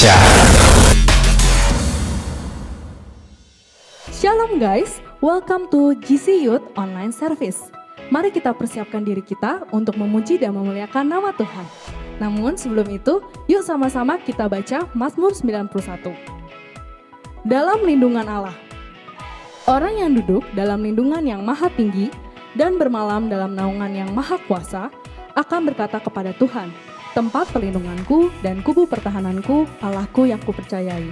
Indonesia. Shalom guys, welcome to GC Youth Online Service. Mari kita persiapkan diri kita untuk memuji dan memuliakan nama Tuhan. Namun sebelum itu, yuk sama-sama kita baca Mazmur 91. Dalam lindungan Allah. Orang yang duduk dalam lindungan yang maha tinggi dan bermalam dalam naungan yang maha kuasa akan berkata kepada Tuhan, tempat perlindunganku dan kubu pertahananku, Allahku yang kupercayai.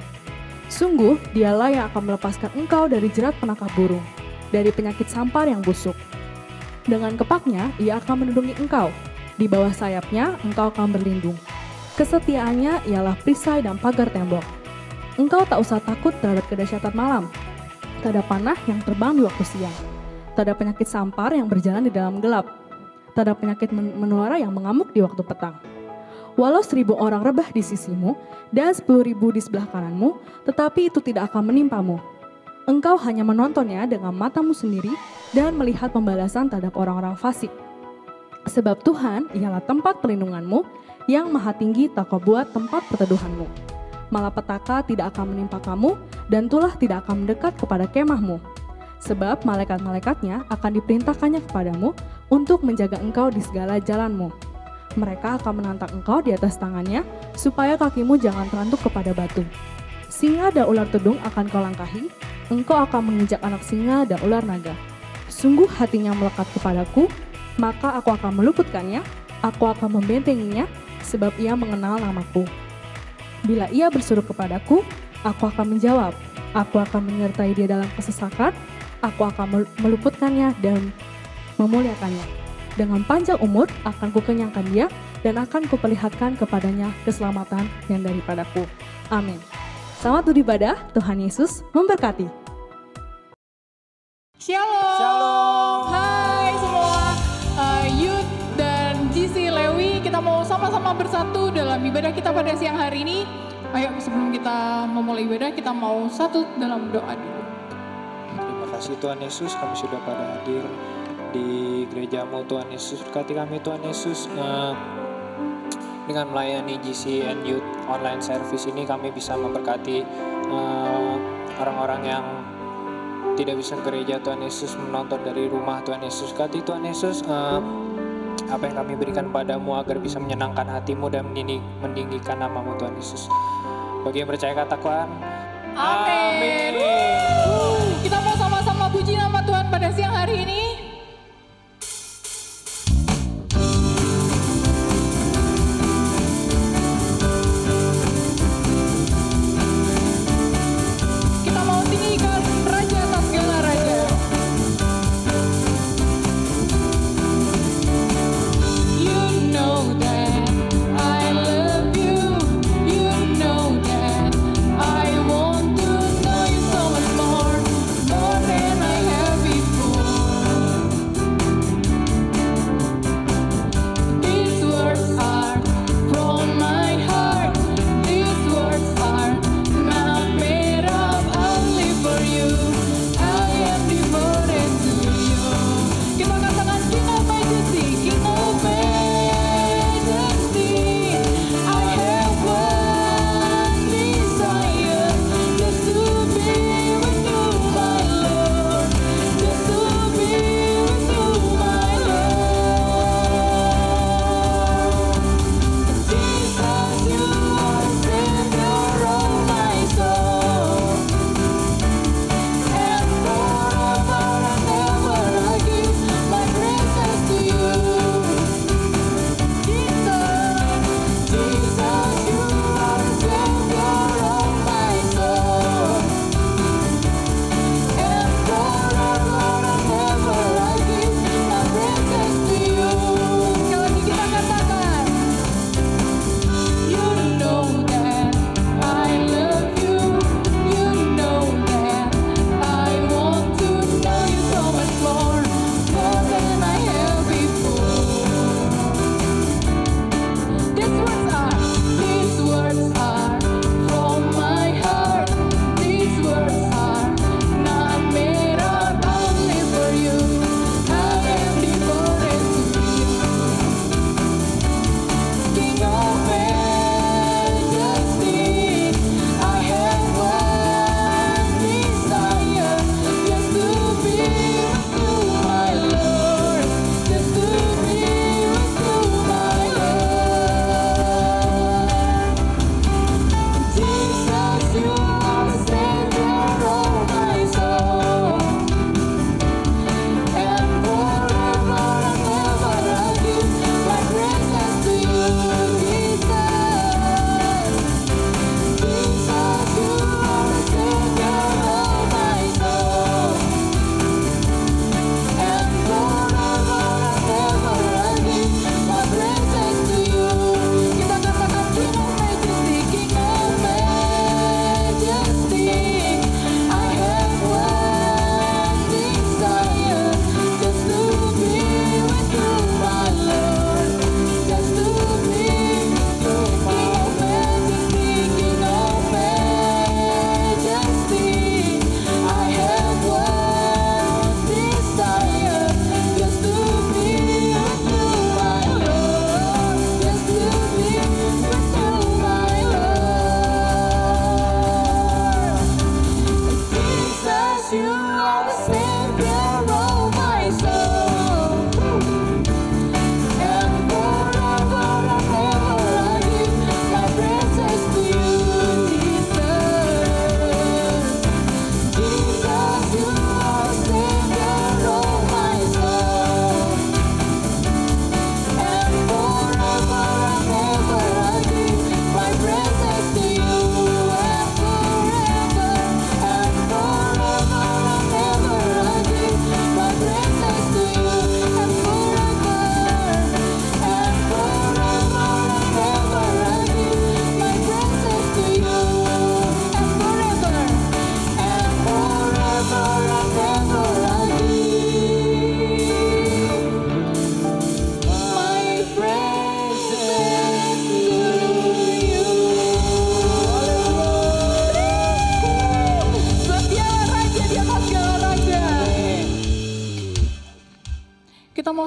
Sungguh, dialah yang akan melepaskan engkau dari jerat penangkap burung, dari penyakit sampar yang busuk. Dengan kepaknya, ia akan melindungi engkau. Di bawah sayapnya, engkau akan berlindung. Kesetiaannya ialah perisai dan pagar tembok. Engkau tak usah takut terhadap kedahsyatan malam. Tak ada panah yang terbang di waktu siang. Tak ada penyakit sampar yang berjalan di dalam gelap. Tak ada penyakit menular yang mengamuk di waktu petang. Walau 1.000 orang rebah di sisimu dan 10.000 di sebelah kananmu, tetapi itu tidak akan menimpamu. Engkau hanya menontonnya dengan matamu sendiri dan melihat pembalasan terhadap orang-orang fasik. Sebab Tuhan ialah tempat perlindunganmu, yang maha tinggi tak kau buat tempat perteduhanmu. Malapetaka tidak akan menimpa kamu, dan tulah tidak akan mendekat kepada kemahmu. Sebab malaikat-malaikatnya akan diperintahkannya kepadamu untuk menjaga engkau di segala jalanmu. Mereka akan menantang engkau di atas tangannya, supaya kakimu jangan terantuk kepada batu. Singa dan ular tedung akan kau langkahi, engkau akan menginjak anak singa dan ular naga. Sungguh hatinya melekat kepadaku, maka aku akan meluputkannya, aku akan membentenginya, sebab ia mengenal namaku. Bila ia berseru kepadaku, aku akan menjawab, aku akan menyertai dia dalam kesesakan, aku akan meluputkannya dan memuliakannya. Dengan panjang umur akan kukenyangkan dia dan akan kuperlihatkan kepadanya keselamatan yang daripadaku. Amin. Selamat beribadah, Tuhan Yesus memberkati. Shalom. Shalom. Hai semua Youth dan GC Lewi, kita mau sama-sama bersatu dalam ibadah kita pada siang hari ini. Ayo sebelum kita memulai ibadah, kita mau satu dalam doa dulu. Terima kasih Tuhan Yesus, kami sudah pada hadir di gerejamu Tuhan Yesus. Berkati kami Tuhan Yesus, dengan melayani GC and Youth Online Service ini kami bisa memberkati orang-orang yang tidak bisa ke gereja Tuhan Yesus, menonton dari rumah Tuhan Yesus. Berkati Tuhan Yesus, apa yang kami berikan padamu agar bisa menyenangkan hatimu dan meninggikan namamu Tuhan Yesus. Bagi yang percaya katakan Amin. Kita mau sama-sama puji nama Tuhan pada siang hari ini. Kita mau tinggikan Raja atas segala raja. You know that I love you. You know that I want to know you so much more.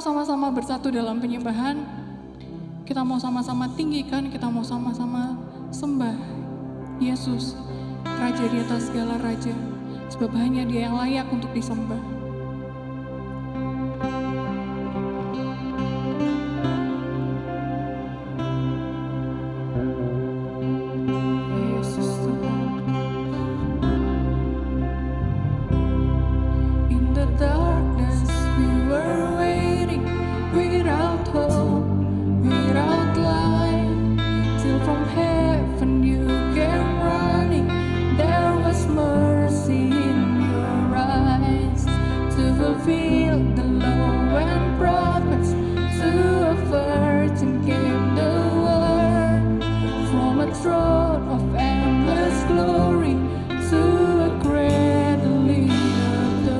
sama-sama bersatu dalam penyembahan. Kita mau sama-sama tinggikan, kita mau sama-sama sembah Yesus, Raja di atas segala raja. Sebab hanya Dia yang layak untuk disembah. Yesus Tuhan. In the darkness we were waiting, without hope, without light, till from heaven you came running. There was mercy in your eyes to fulfill the law and prophets. To a virgin came the word from a throne of endless glory to a cradle of the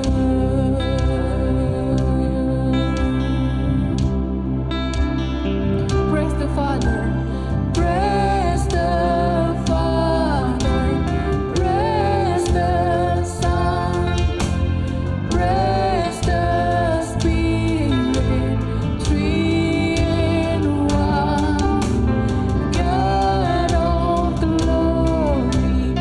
praise the Father, praise the Father, praise the Son, praise the Spirit, three in one. God of glory,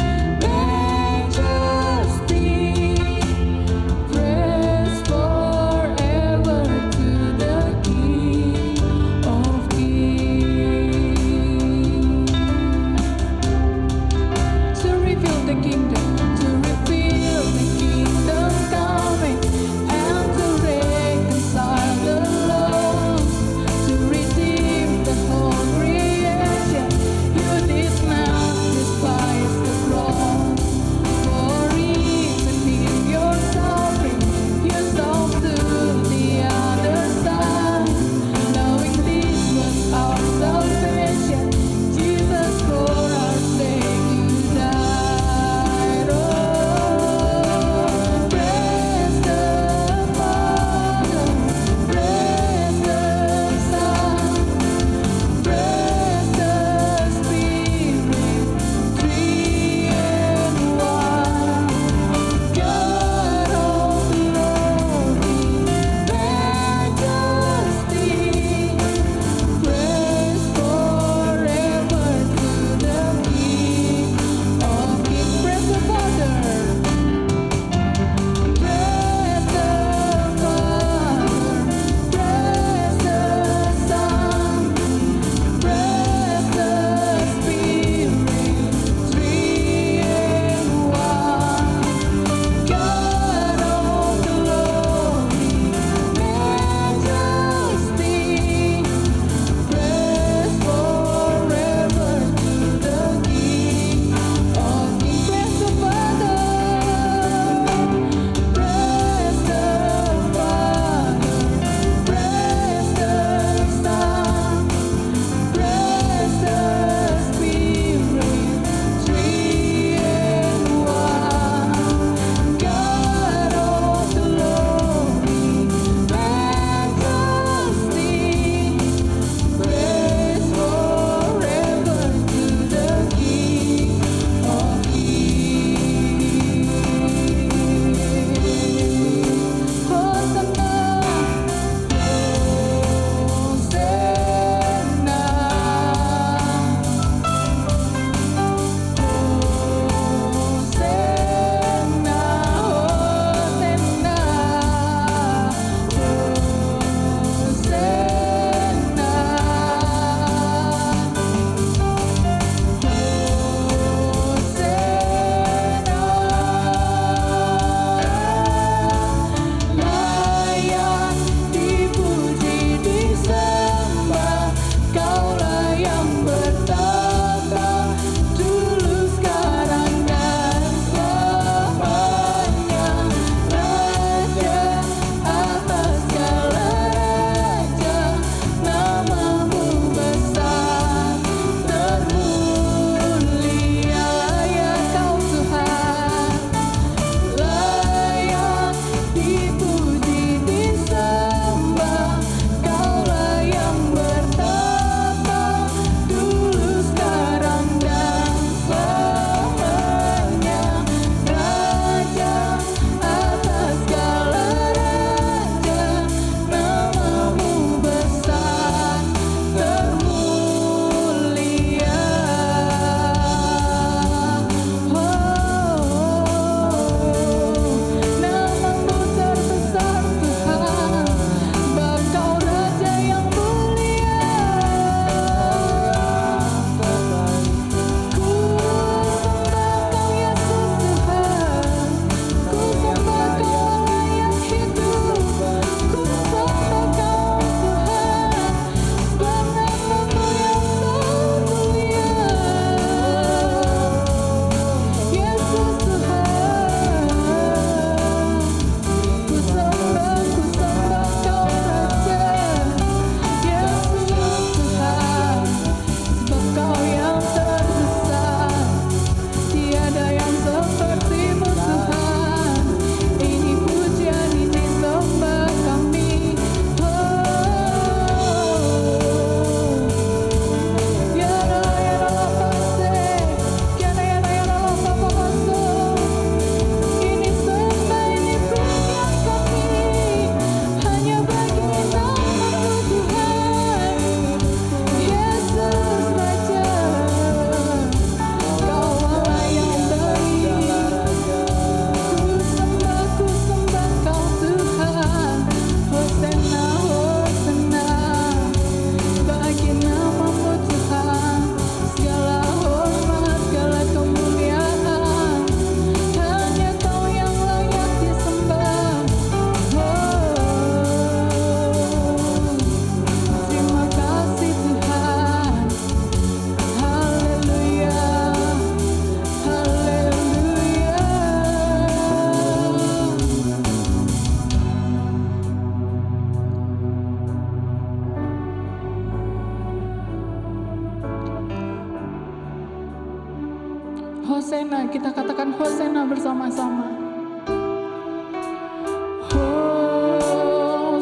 Hosana, kita katakan Hosana bersama-sama.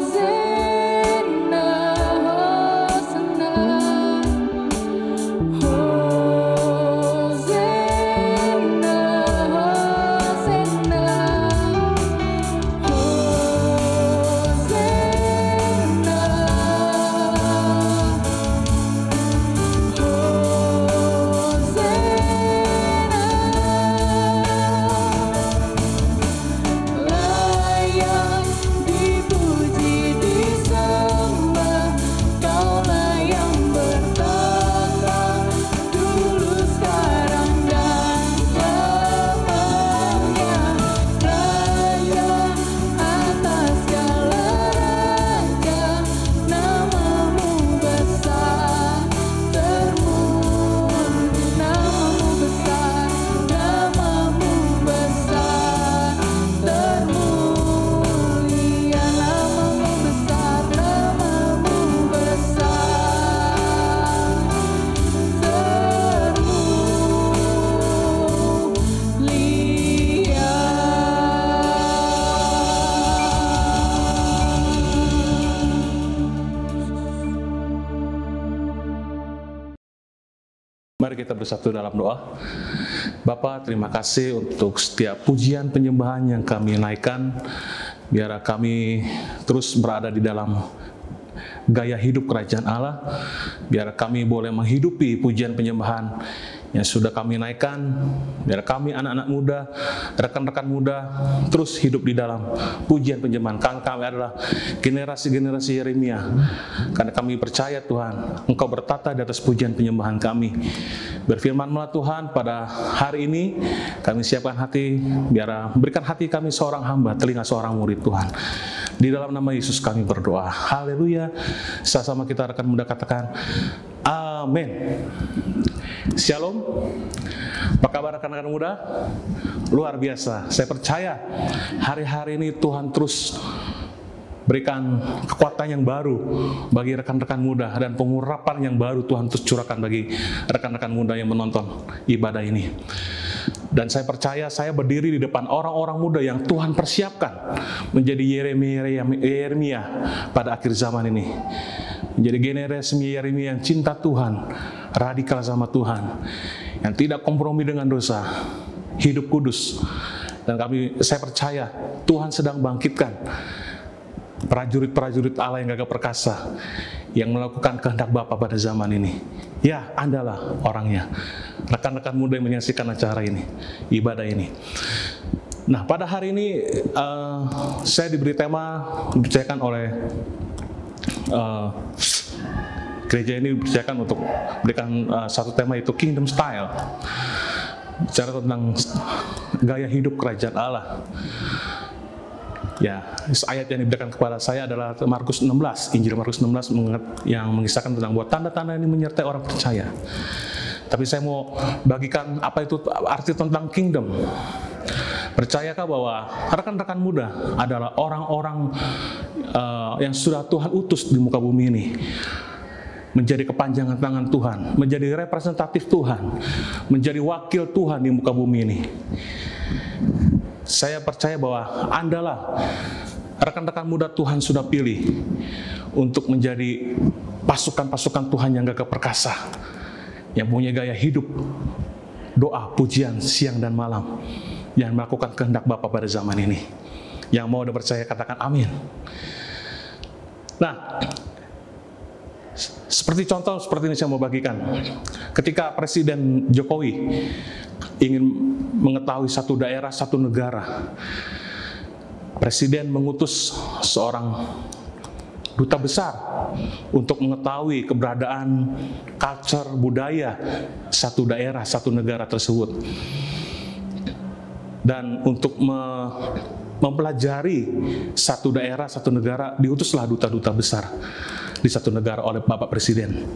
Hosana, Hosana, Hosana, Hosana, layak dipuji disembah, Kaulah yang bertata dulu sekarang dan selamanya. Raja atas segala raja, namamu besar termulia, namamu besar, namamu besar termulia, namamu besar, namamu besar Mari kita bersatu dalam doa. Bapa, terima kasih untuk setiap pujian penyembahan yang kami naikkan. Biar kami terus berada di dalam gaya hidup kerajaan Allah. Biar kami boleh menghidupi pujian penyembahan yang sudah kami naikkan. Biar kami anak-anak muda, rekan-rekan muda terus hidup di dalam pujian penyembahan. Kami adalah generasi-generasi Yeremia. Karena kami percaya Tuhan, Engkau bertata di atas pujian penyembahan kami. Berfirman-Lah Tuhan, pada hari ini kami siapkan hati, biar berikan hati kami seorang hamba, telinga seorang murid Tuhan. Di dalam nama Yesus kami berdoa. Haleluya. Sama-sama kita rekan muda katakan amin. Shalom. Apa kabar rekan-rekan muda? Luar biasa. Saya percaya hari-hari ini Tuhan terus berikan kekuatan yang baru bagi rekan-rekan muda, dan pengurapan yang baru Tuhan terus curahkan bagi rekan-rekan muda yang menonton ibadah ini. Dan saya percaya saya berdiri di depan orang-orang muda yang Tuhan persiapkan menjadi Yeremia pada akhir zaman ini. Menjadi generasi Yeremia yang cinta Tuhan, radikal sama Tuhan, yang tidak kompromi dengan dosa, hidup kudus. Dan saya percaya Tuhan sedang bangkitkan prajurit-prajurit Allah yang gagah perkasa, yang melakukan kehendak Bapa pada zaman ini. Ya, Andalah orangnya. Rekan-rekan muda yang menyaksikan acara ini, ibadah ini. Nah, pada hari ini saya diberi tema, dipercayakan oleh gereja ini, dipercayakan untuk berikan satu tema, itu Kingdom Style. Bicara tentang gaya hidup kerajaan Allah. Ya, ayat yang diberikan kepada saya adalah Markus 16, Injil Markus 16 yang mengisahkan tentang buat tanda-tanda ini menyertai orang percaya. Tapi saya mau bagikan apa itu arti tentang kingdom. Percayakah bahwa rekan-rekan muda adalah orang-orang yang sudah Tuhan utus di muka bumi ini, menjadi kepanjangan tangan Tuhan, menjadi representatif Tuhan, menjadi wakil Tuhan di muka bumi ini. Saya percaya bahwa Andalah rekan-rekan muda Tuhan sudah pilih untuk menjadi pasukan-pasukan Tuhan yang gagah perkasa, yang punya gaya hidup doa, pujian siang dan malam, yang melakukan kehendak Bapa pada zaman ini. Yang mau dan percaya katakan amin. Nah, seperti contoh seperti ini saya mau bagikan. Ketika Presiden Jokowi ingin mengetahui satu daerah, satu negara, Presiden mengutus seorang duta besar untuk mengetahui keberadaan culture, budaya satu daerah, satu negara tersebut. Dan untuk mempelajari satu daerah, satu negara, diutuslah duta-duta besar di satu negara oleh Bapak Presiden.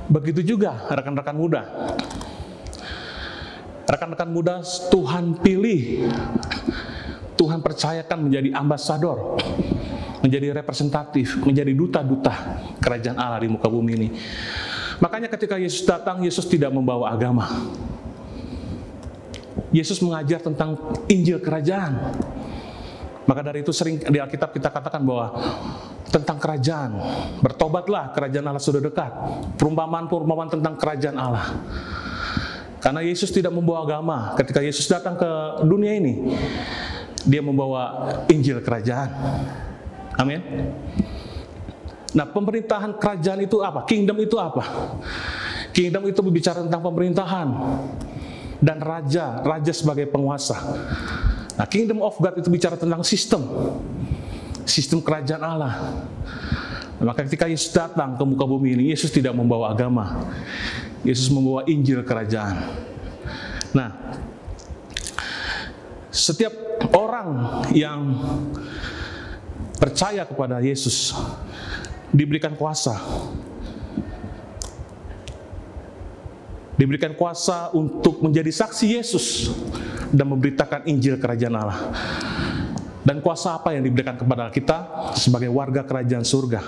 Begitu juga rekan-rekan muda. Rekan-rekan muda Tuhan pilih, Tuhan percayakan menjadi ambasador, menjadi representatif, menjadi duta-duta kerajaan Allah di muka bumi ini. Makanya ketika Yesus datang, Yesus tidak membawa agama. Yesus mengajar tentang Injil kerajaan. Maka dari itu sering di Alkitab kita katakan bahwa tentang kerajaan, bertobatlah, kerajaan Allah sudah dekat. Perumpamaan tentang kerajaan Allah. Karena Yesus tidak membawa agama. Ketika Yesus datang ke dunia ini, dia membawa Injil kerajaan. Amin. Nah, pemerintahan kerajaan itu apa? Kingdom itu apa? Kingdom itu berbicara tentang pemerintahan dan raja sebagai penguasa. Nah, Kingdom of God itu bicara tentang sistem kerajaan Allah. Maka ketika Yesus datang ke muka bumi ini, Yesus tidak membawa agama. Yesus membawa Injil kerajaan. Nah, setiap orang yang percaya kepada Yesus diberikan kuasa. Diberikan kuasa untuk menjadi saksi Yesus dan memberitakan Injil kerajaan Allah. Dan kuasa apa yang diberikan kepada kita sebagai warga kerajaan surga?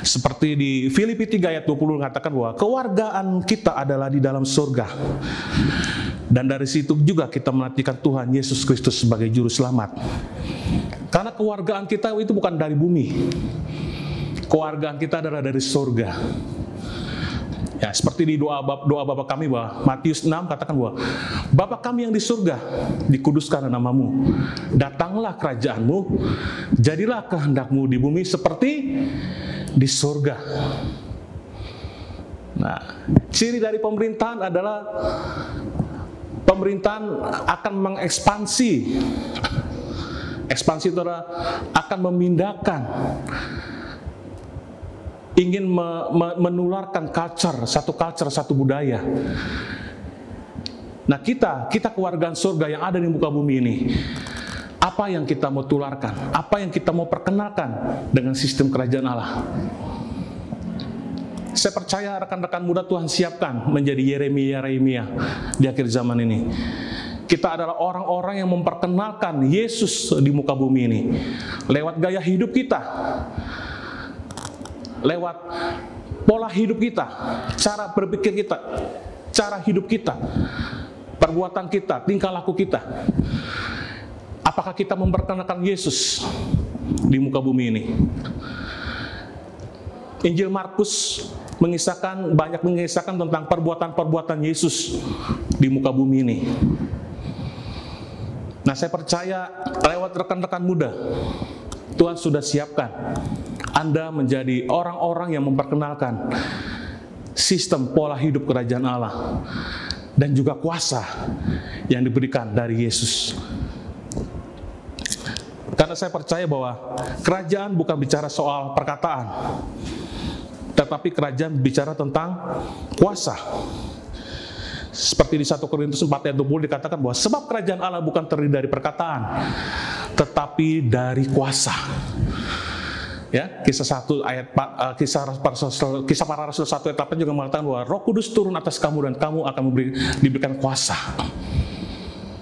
Seperti di Filipi 3 ayat 20 mengatakan bahwa kewargaan kita adalah di dalam surga. Dan dari situ juga kita menantikan Tuhan Yesus Kristus sebagai juru selamat. Karena kewargaan kita itu bukan dari bumi. Kewargaan kita adalah dari surga. Ya, seperti di doa Bapa kami bahwa Matius 6 katakan bahwa Bapa kami yang di surga, dikuduskan namamu, datanglah kerajaanmu, jadilah kehendakmu di bumi seperti di surga. Nah, ciri dari pemerintahan adalah pemerintahan akan mengekspansi. Ekspansi itu adalah akan memindahkan, ingin menularkan satu budaya. Nah, kita kewargaan surga yang ada di muka bumi ini, apa yang kita mau tularkan? Apa yang kita mau perkenalkan dengan sistem kerajaan Allah? Saya percaya rekan-rekan muda Tuhan siapkan menjadi Yeremia di akhir zaman ini. Kita adalah orang-orang yang memperkenalkan Yesus di muka bumi ini lewat gaya hidup kita, lewat pola hidup kita, cara berpikir kita, cara hidup kita, perbuatan kita, tingkah laku kita. Apakah kita memperkenalkan Yesus di muka bumi ini? Injil Markus banyak mengisahkan tentang perbuatan-perbuatan Yesus di muka bumi ini. Nah, saya percaya lewat rekan-rekan muda, Tuhan sudah siapkan Anda menjadi orang-orang yang memperkenalkan sistem pola hidup kerajaan Allah dan juga kuasa yang diberikan dari Yesus. Karena saya percaya bahwa kerajaan bukan bicara soal perkataan, tetapi kerajaan bicara tentang kuasa. Seperti di 1 Korintus 4 ayat 20 dikatakan bahwa sebab kerajaan Allah bukan terdiri dari perkataan, tetapi dari kuasa. Ya, kisah para rasul 1 ayat 8 juga mengatakan bahwa Roh Kudus turun atas kamu dan kamu akan diberikan kuasa.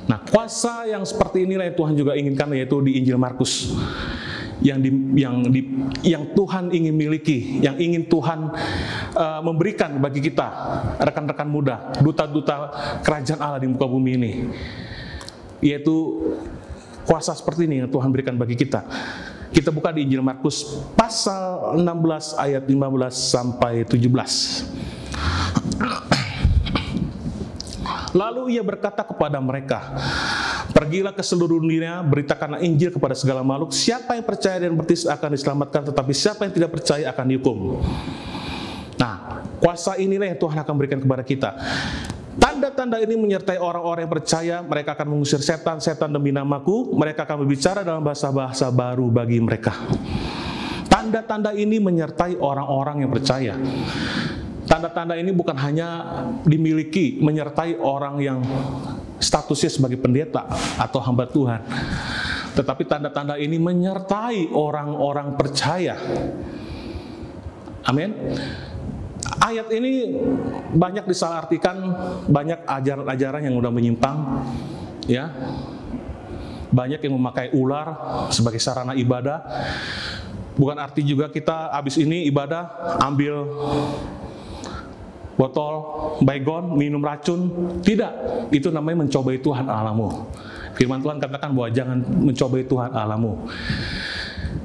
Nah, kuasa yang seperti inilah yang Tuhan juga inginkan, yaitu di Injil Markus. Yang Tuhan ingin miliki, yang ingin Tuhan memberikan bagi kita, rekan-rekan muda, duta-duta kerajaan Allah di muka bumi ini, yaitu kuasa seperti ini yang Tuhan berikan bagi kita. Kita buka di Injil Markus pasal 16 ayat 15 sampai 17. Lalu ia berkata kepada mereka, pergilah ke seluruh dunia, beritakanlah Injil kepada segala makhluk. Siapa yang percaya dan baptis akan diselamatkan, tetapi siapa yang tidak percaya akan dihukum. Nah, kuasa inilah yang Tuhan akan berikan kepada kita. Tanda-tanda ini menyertai orang-orang yang percaya. Mereka akan mengusir setan-setan demi namaku. Mereka akan berbicara dalam bahasa-bahasa baru bagi mereka. Tanda-tanda ini menyertai orang-orang yang percaya. Tanda-tanda ini bukan hanya dimiliki, menyertai orang yang statusnya sebagai pendeta atau hamba Tuhan, tetapi tanda-tanda ini menyertai orang-orang percaya. Amin. Ayat ini banyak disalahartikan, banyak ajaran-ajaran yang udah menyimpang, ya. Banyak yang memakai ular sebagai sarana ibadah. Bukan arti juga kita habis ini ibadah ambil botol baygon, minum racun. Tidak, itu namanya mencobai Tuhan Allahmu. Firman Tuhan katakan bahwa jangan mencobai Tuhan Allahmu.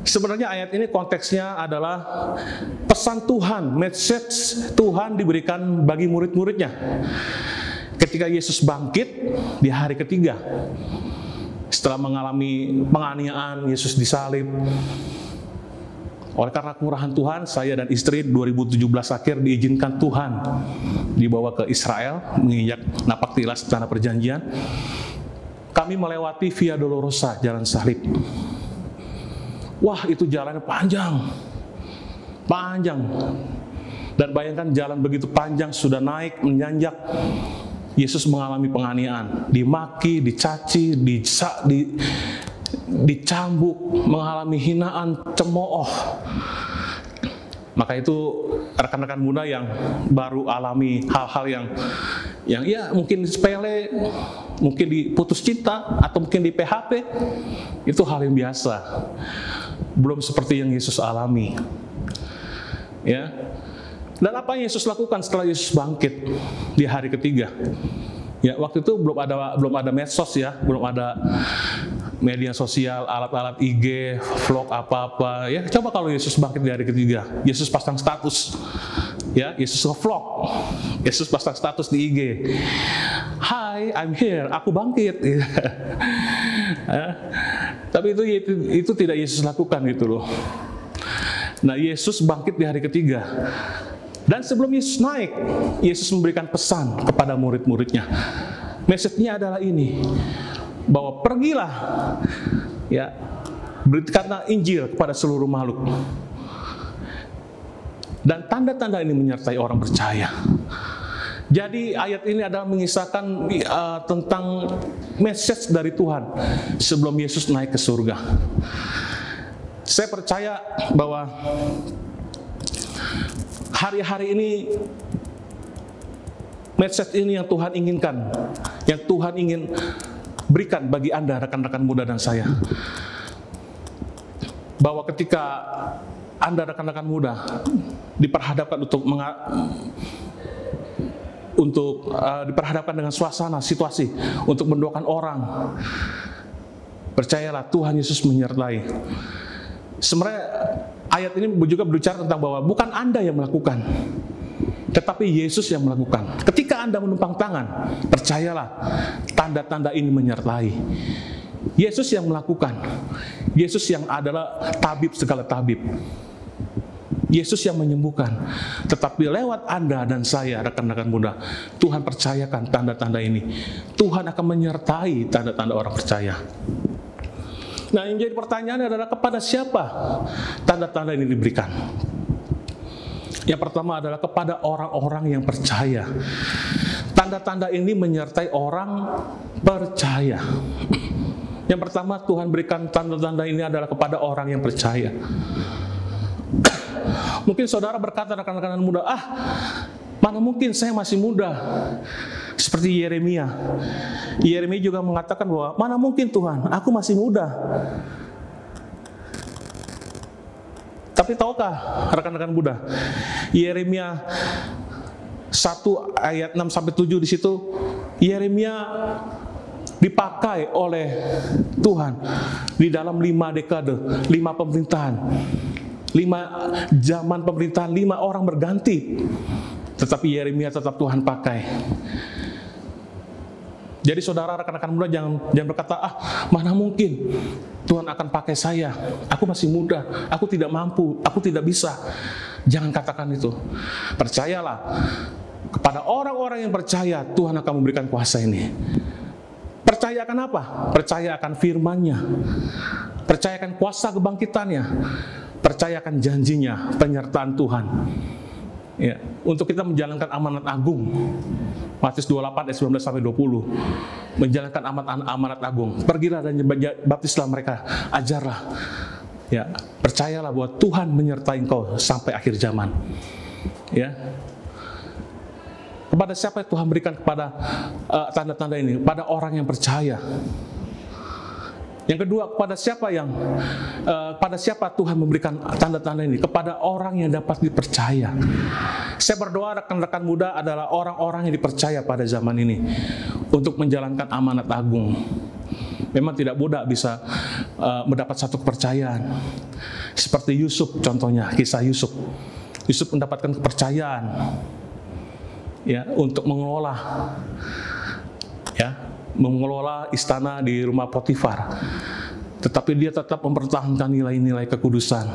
Sebenarnya ayat ini konteksnya adalah pesan Tuhan, message Tuhan diberikan bagi murid-muridnya. Ketika Yesus bangkit di hari ketiga, setelah mengalami penganiayaan, Yesus disalib. Oleh karena kemurahan Tuhan, saya dan istri 2017 akhir diizinkan Tuhan dibawa ke Israel, menginjak napak tilas tanah perjanjian. Kami melewati Via Dolorosa, jalan salib. Wah, itu jalannya panjang. Dan bayangkan jalan begitu panjang, sudah naik, menanjak. Yesus mengalami penganiayaan, dimaki, dicaci, dicambuk, mengalami hinaan, cemooh. Maka itu rekan-rekan muda yang baru alami hal-hal yang ya mungkin sepele, mungkin diputus cinta, atau mungkin di PHP, itu hal yang biasa. Belum seperti yang Yesus alami. Ya. Dan apa yang Yesus lakukan setelah Yesus bangkit di hari ketiga? Ya, waktu itu belum ada medsos ya, belum ada media sosial, alat-alat IG, vlog apa-apa. Ya, coba kalau Yesus bangkit di hari ketiga, Yesus pasang status. Ya, Yesus nge-vlog. Yesus pasang status di IG. Hi, I'm here, aku bangkit. Ya. Tapi itu tidak Yesus lakukan gitu loh. Nah, Yesus bangkit di hari ketiga. Dan sebelum Yesus naik, Yesus memberikan pesan kepada murid-muridnya. Message-nya adalah ini, bahwa pergilah, ya, beritakanlah Injil kepada seluruh makhluk. Dan tanda-tanda ini menyertai orang percaya. Jadi ayat ini adalah mengisahkan tentang message dari Tuhan sebelum Yesus naik ke surga. Saya percaya bahwa hari-hari ini message ini yang Tuhan inginkan, yang Tuhan ingin berikan bagi Anda rekan-rekan muda dan saya. Bahwa ketika Anda rekan-rekan muda diperhadapkan diperhadapkan dengan suasana, situasi untuk mendoakan orang, percayalah Tuhan Yesus menyertai. Sebenarnya ayat ini juga berbicara tentang bahwa bukan Anda yang melakukan, tetapi Yesus yang melakukan. Ketika Anda menumpang tangan, percayalah tanda-tanda ini menyertai. Yesus yang melakukan. Yesus yang adalah tabib segala tabib. Yesus yang menyembuhkan. Tetapi lewat Anda dan saya, rekan-rekan muda, Tuhan percayakan tanda-tanda ini. Tuhan akan menyertai tanda-tanda orang percaya. Nah, yang jadi pertanyaan adalah kepada siapa tanda-tanda ini diberikan? Yang pertama adalah kepada orang-orang yang percaya. Tanda-tanda ini menyertai orang percaya. Yang pertama Tuhan berikan tanda-tanda ini adalah kepada orang yang percaya. Mungkin saudara berkata, rekan-rekan muda, mana mungkin saya masih muda. Seperti Yeremia. Yeremia juga mengatakan bahwa mana mungkin Tuhan, aku masih muda. Tapi tahukah rekan-rekan muda, Yeremia 1 ayat 6-7 di situ, Yeremia dipakai oleh Tuhan di dalam 5 dekade, 5 pemerintahan, 5 zaman pemerintahan, 5 orang berganti. Tetapi Yeremia tetap Tuhan pakai. Jadi saudara, rekan-rekan muda jangan berkata, mana mungkin Tuhan akan pakai saya, aku masih muda, aku tidak mampu, aku tidak bisa. Jangan katakan itu. Percayalah, kepada orang-orang yang percaya, Tuhan akan memberikan kuasa ini. Percaya akan apa? Percaya akan firman-Nya, percaya akan kuasa kebangkitannya, percaya akan janjinya, penyertaan Tuhan. Ya, untuk kita menjalankan amanat agung. Matius 28 ayat 19-20. Menjalankan amanat agung. Pergilah dan baptislah mereka, ajarlah. Ya, percayalah bahwa Tuhan menyertai engkau sampai akhir zaman. Ya. Kepada siapa Tuhan berikan kepada tanda-tanda ini? Pada orang yang percaya. Yang kedua, pada siapa Tuhan memberikan tanda-tanda ini? Kepada orang yang dapat dipercaya. Saya berdoa rekan-rekan muda adalah orang-orang yang dipercaya pada zaman ini untuk menjalankan amanat agung. Memang tidak mudah bisa mendapat satu kepercayaan. Seperti Yusuf contohnya, kisah Yusuf. Yusuf mendapatkan kepercayaan ya untuk mengelola istana di rumah Potifar. Tetapi dia tetap mempertahankan nilai-nilai kekudusan.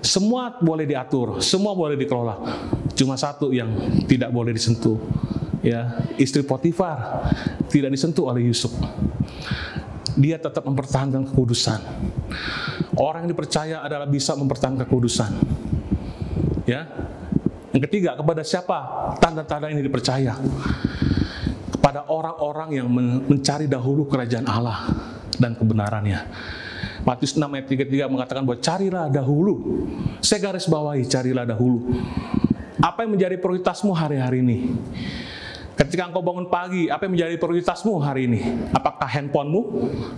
Semua boleh diatur, semua boleh dikelola. Cuma satu yang tidak boleh disentuh. Ya, istri Potifar tidak disentuh oleh Yusuf. Dia tetap mempertahankan kekudusan. Orang yang dipercaya adalah bisa mempertahankan kekudusan. Ya. Yang ketiga, kepada siapa tanda-tanda ini dipercaya? Kepada orang-orang yang mencari dahulu kerajaan Allah dan kebenarannya. Matius 6 ayat 33 mengatakan bahwa carilah dahulu. Saya garis bawahi, carilah dahulu. Apa yang menjadi prioritasmu hari-hari ini? Ketika engkau bangun pagi, apa yang menjadi prioritasmu hari ini? Apakah handphonemu?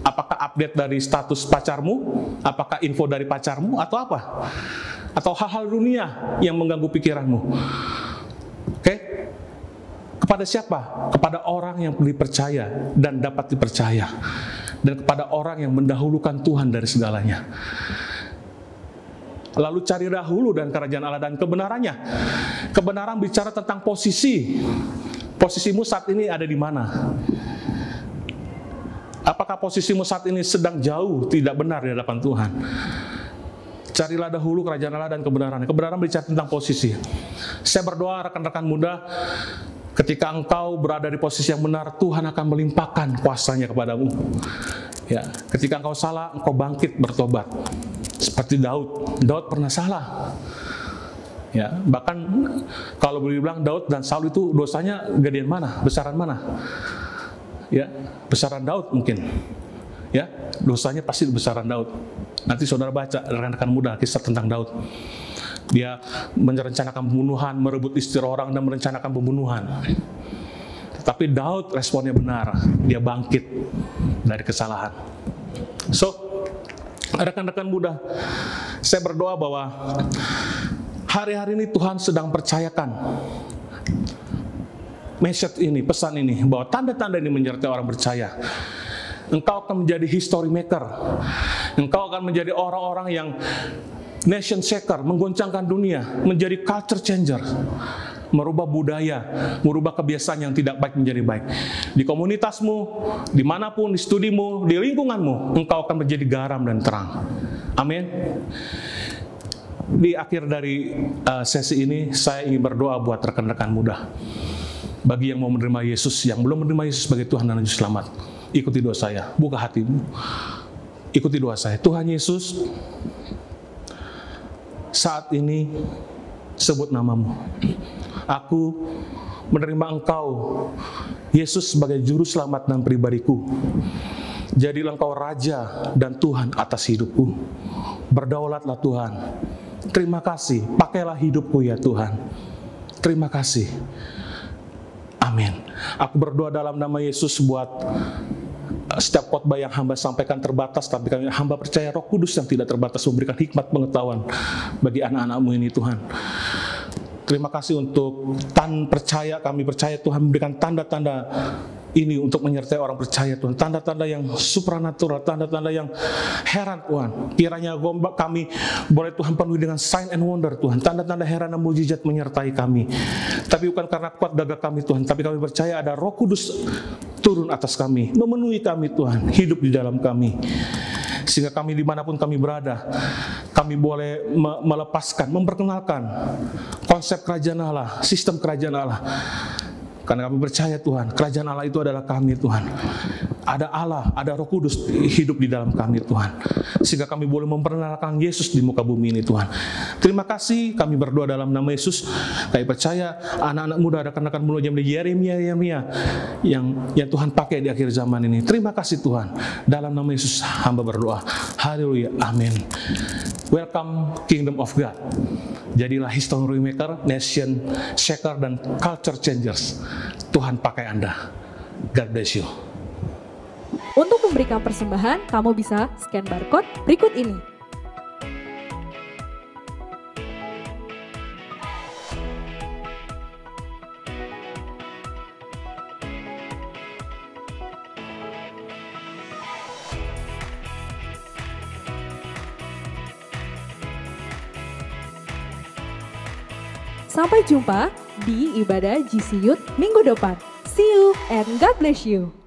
Apakah update dari status pacarmu? Apakah info dari pacarmu? Atau apa? Atau hal-hal dunia yang mengganggu pikiranmu? Oke? Kepada siapa? Kepada orang yang dipercaya dan dapat dipercaya. Dan kepada orang yang mendahulukan Tuhan dari segalanya. Lalu cari dahulu dan kerajaan Allah dan kebenarannya. Kebenaran bicara tentang posisi. Posisimu saat ini ada di mana? Apakah posisimu saat ini sedang jauh, tidak benar di hadapan Tuhan? Carilah dahulu kerajaan Allah dan kebenarannya. Kebenaran bicara tentang posisi. Saya berdoa rekan-rekan muda, ketika engkau berada di posisi yang benar, Tuhan akan melimpahkan kuasanya kepadamu. Ya, ketika engkau salah, engkau bangkit bertobat. Seperti Daud. Daud pernah salah. Ya, bahkan kalau boleh dibilang Daud dan Saul itu dosanya gedean mana? Besaran mana? Ya, besaran Daud mungkin. Ya, dosanya pasti besaran Daud. Nanti saudara baca rekan-rekan muda kisah tentang Daud. Dia merencanakan pembunuhan, merebut istri orang dan merencanakan pembunuhan. Tetapi Daud responnya benar, dia bangkit dari kesalahan. So, rekan-rekan muda, saya berdoa bahwa hari-hari ini Tuhan sedang percayakan message ini, pesan ini, bahwa tanda-tanda ini menyertai orang percaya. Engkau akan menjadi history maker. Engkau akan menjadi orang-orang yang nation shaker, menggoncangkan dunia, menjadi culture changer, merubah budaya, merubah kebiasaan yang tidak baik menjadi baik. Di komunitasmu, dimanapun, di studimu, di lingkunganmu, engkau akan menjadi garam dan terang. Amin. Di akhir dari sesi ini, saya ingin berdoa buat rekan-rekan muda. Bagi yang mau menerima Yesus, yang belum menerima Yesus sebagai Tuhan dan Juru Selamat, ikuti doa saya, buka hatimu, ikuti doa saya. Tuhan Yesus, saat ini sebut namamu. Aku menerima Engkau, Yesus, sebagai Juru Selamat dan pribadiku. Jadilah Engkau Raja dan Tuhan atas hidupku. Berdaulatlah Tuhan. Terima kasih, pakailah hidupku ya Tuhan. Terima kasih. Amin. Aku berdoa dalam nama Yesus buat setiap khotbah yang hamba sampaikan terbatas, tapi hamba percaya Roh Kudus yang tidak terbatas memberikan hikmat pengetahuan bagi anak-anak-Mu ini Tuhan. Terima kasih untuk kami percaya Tuhan memberikan tanda-tanda ini untuk menyertai orang percaya Tuhan. Tanda-tanda yang supranatural, tanda-tanda yang heran Tuhan. Kiranya kami boleh Tuhan penuhi dengan sign and wonder Tuhan. Tanda-tanda heran dan mujizat menyertai kami. Tapi bukan karena kuat gagah kami Tuhan, tapi kami percaya ada Roh Kudus turun atas kami, memenuhi kami Tuhan, hidup di dalam kami. Sehingga kami dimanapun kami berada, kami boleh melepaskan, memperkenalkan konsep kerajaan Allah, sistem kerajaan Allah. Karena kami percaya Tuhan, kerajaan Allah itu adalah kami Tuhan. Ada Allah, ada Roh Kudus hidup di dalam kami Tuhan. Sehingga kami boleh memperkenalkan Yesus di muka bumi ini Tuhan. Terima kasih, kami berdoa dalam nama Yesus. Kami percaya anak-anak muda, rekan-rekan muda yang Yeremia yang Tuhan pakai di akhir zaman ini. Terima kasih Tuhan. Dalam nama Yesus hamba berdoa. Haleluya, amin. Welcome Kingdom of God. Jadilah history maker, nation shaker, dan culture changers. Tuhan pakai Anda. God bless you. Untuk memberikan persembahan, kamu bisa scan barcode berikut ini. Sampai jumpa di ibadah GC Youth minggu depan. See you and God bless you.